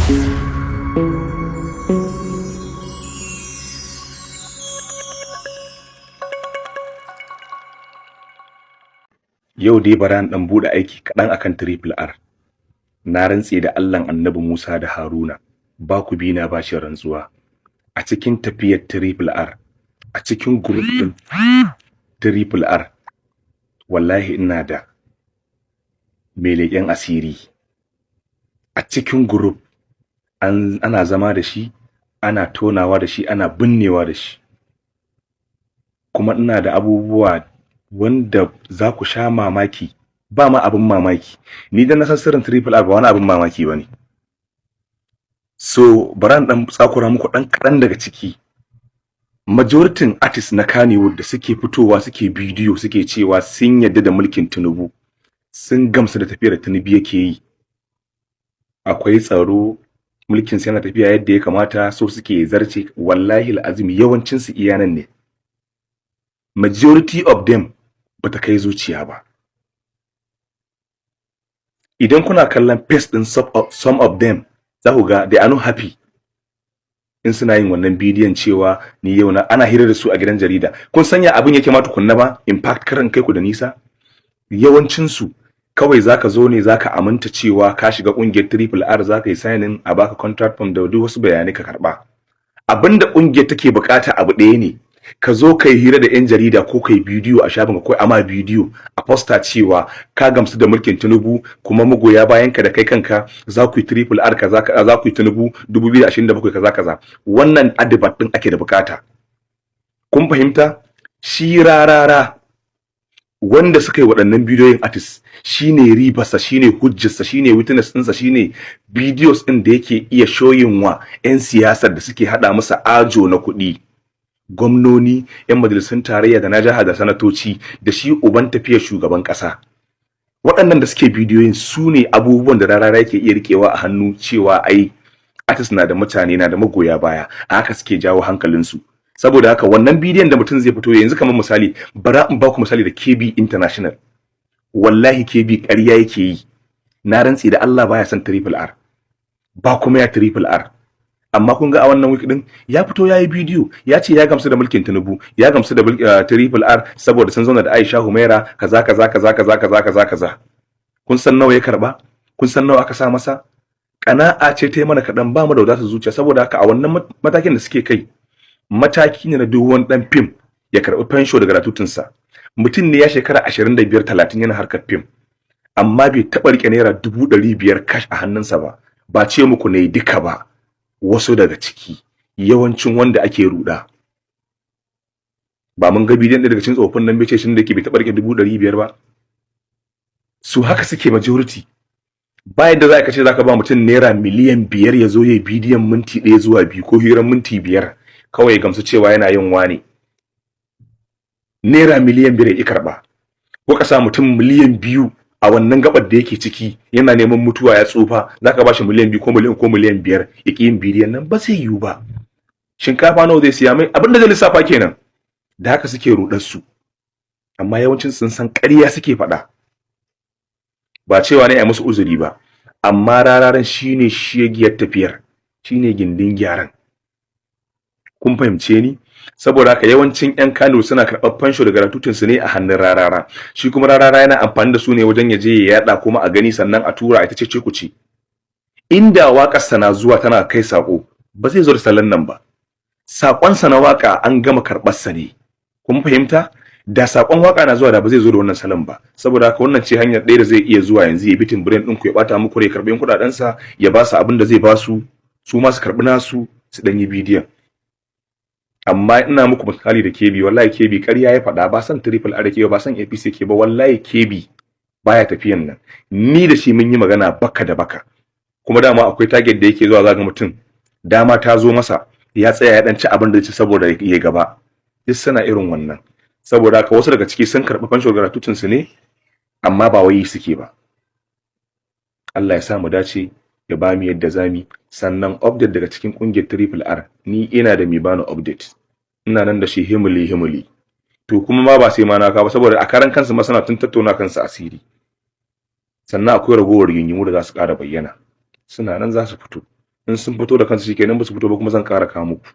Yau dai bara in ɗan buɗe aiki kaɗan akan Triple R. Na rantse da Allahn Annabi Musa da Haruna, ba ku bi na bashin rantsuwa. A cikin tafiyar Triple R, a cikin group ɗin Triple R, wallahi ina da mai leƙen asiri. A cikin group ana zama da shi, ana tonawa da shi, ana binnewa da shi. Kuma ina da abubuwa wanda za ku sha mamaki, ba ma abin mamaki. Ni dan na san sirrin Triple R ba wani abin mamaki bane. So baran dan tsakura muku dan kadan daga ciki. Majoritin artists na Kannywood da suke fitowa suke bidiyo suke cewa sun yadda da mulkin Tinubu, sun gamsu da tafiyar da Tinubu yake yi. Akwai tsaro, mulkin sa yana tafiya yadda ya kamata, so suke zarce. Wallahi alazim yawancin su iyanan ne. Majority of them bata kai zuciya ba. Idan kuna kallon face din some of them, za ku ga they are not happy in suna yin wannan bidiyon cewa ni yau na ana hira da su a gidan jarida. Kun sanya abin yake ma tukunna ba, impact karan kai ku da nisa. Yawancin su kawai zaka zo ne zaka aminta cewa ka shiga kungiyar Triple R, zaka yi signing a baka contract form da duk wasu bayanai ka karba. Abinda kungiyar take bukata abu ɗaya ne, ka zo kai hira da 'yan jarida ko kai bidiyo a shafin ko ama bidiyo a posta cewa ka gamsu da mulkin Tinubu, kuma magoya bayan ka da kai kanka za ku yi Triple R kaza za ku yi Tinubu 2027 kaza kaza. Wannan advert din ake da bukata. Kun fahimta? Shi rarara wanda suka yi waɗannan bidiyoyin artist shine ribarsa, shine hujjarsa, shine witness ɗinsa, shine videos ɗin da yake iya showing wa 'yan siyasar da suke hada masa ajo na kuɗi, gwamnoni, 'yan majalisun tarayya da na jiha da sanatoci, da shi uban tafiyar shugaban ƙasa. Waɗannan da suke bidiyoyin su ne abubuwan da rarara yake iya rikewa a hannu cewa ai artist na da mutane, na da magoya baya, a haka suke jawo hankalinsu. Saboda haka wannan bidiyon da mutum zai fito yanzu, kamar misali, bara in ba ku misali da KB International. Wallahi KB ƙarya yake yi. Na rantsi da Allah baya son Triple R, ba kuma ya Triple R. Amma kun ga a wannan week din ya fito yayi bidiyo ya ce ya gamsu da mulkin Tinubu, ya gamsu da Triple R saboda sun zauna da Aisha Humaira kaza kaza kaza kaza kaza kaza kaza. Kun san nawa ya karba? Kun san nawa aka sa masa? Kana'a ce ta yi mana kadan, ba mu da wadatar zuciya. Saboda haka a wannan matakin da suke kai, mataki ne na duk wani dan fim ya karbi fensho daga ratutunsa. Mutum ne ya shekara 25-30 yana harkar fim, amma bai taɓa rike naira 500,000 cash a hannunsa ba. Ba ce muku ne duka ba, wasu daga ciki, yawancin wanda ake ruda. Ba mun ga bidiyon daga cikin tsofin nan bace shin da yake bai taɓa rike 500,000 ba. Su haka suke majority. Ba yadda za ka ce zaka ba mutum naira miliyan 5 ya zo yayi bidiyon minti 1 zuwa 2 ko hirar minti 5 kawai ya gamsu cewa yana yin wani. Naira miliyan 5 ya karba. Ko ka sa mutum miliyan 2 a wannan gabar da yake ciki yana neman mutuwa ya tsufa, zaka bashi miliyan 2 ko miliyan 5 ya ki yin bidiyon nan? Ba sai yiwu ba. Shinkafa nawa zai siya mai? Abin da zai lissafa kenan. Da haka suke rudar su. Amma yawancin sun san ƙarya suke faɗa. Ba cewa ne a musu uzuri ba, amma rararan shine shegiyar tafiyar, shine gindin gyaran. Kun fahimce ni? Saboda haka yawancin 'yan Kano suna karɓar fansho daga ratutunsu ne a hannun rarara. Shi kuma rarara yana amfani da su ne wajen ya je ya yada kuma a gani, sannan a tura ita ce ku ce. Inda waƙar sana zuwa tana kai sako, ba zai zo da salon nan ba. Sakon sa na waka an gama karɓar sa ne. Kun fahimta? Da sakon waka na zuwa da ba zai zo da wannan salon ba. Saboda haka wannan ce hanyar ɗaya da zai iya zuwa yanzu ya bitin brain ɗin ku, ya bata muku rai, karɓin kuɗaɗen sa, ya ba su abin da zai ba su, su ma su karɓi nasu, su ɗan yi bidiyon. Amma ina muku misali da KB, wallahi KB ƙarya ya faɗa, ba san Triple R ke ba san APC ke ba, wallahi KB baya tafiyan nan. Ni da shi mun yi magana baka da baka. Kuma dama akwai target da yake zuwa zaga mutum, dama ta zo masa, ya tsaya ya dan ci abin da ya ci saboda ya gaba. Duk suna irin wannan. Saboda haka wasu daga ciki sun karɓi fansho gratuitun su ne, amma ba wai suke ba. Allah ya sa mu dace, ya ba mu yadda zami. Sannan update daga cikin kungiyar Triple R, ni ina da mai bani update. Ina nan da shi himuli. To kuma ma ba sai ma na kawo, saboda a karan kansu masana tun tattauna kansu asiri. Sannan akwai ragowar yunyimu da za su ƙara bayyana. Suna nan za su fito. in sun fito da kansu shikenan ba su fito ba kuma zan ƙara kawo muku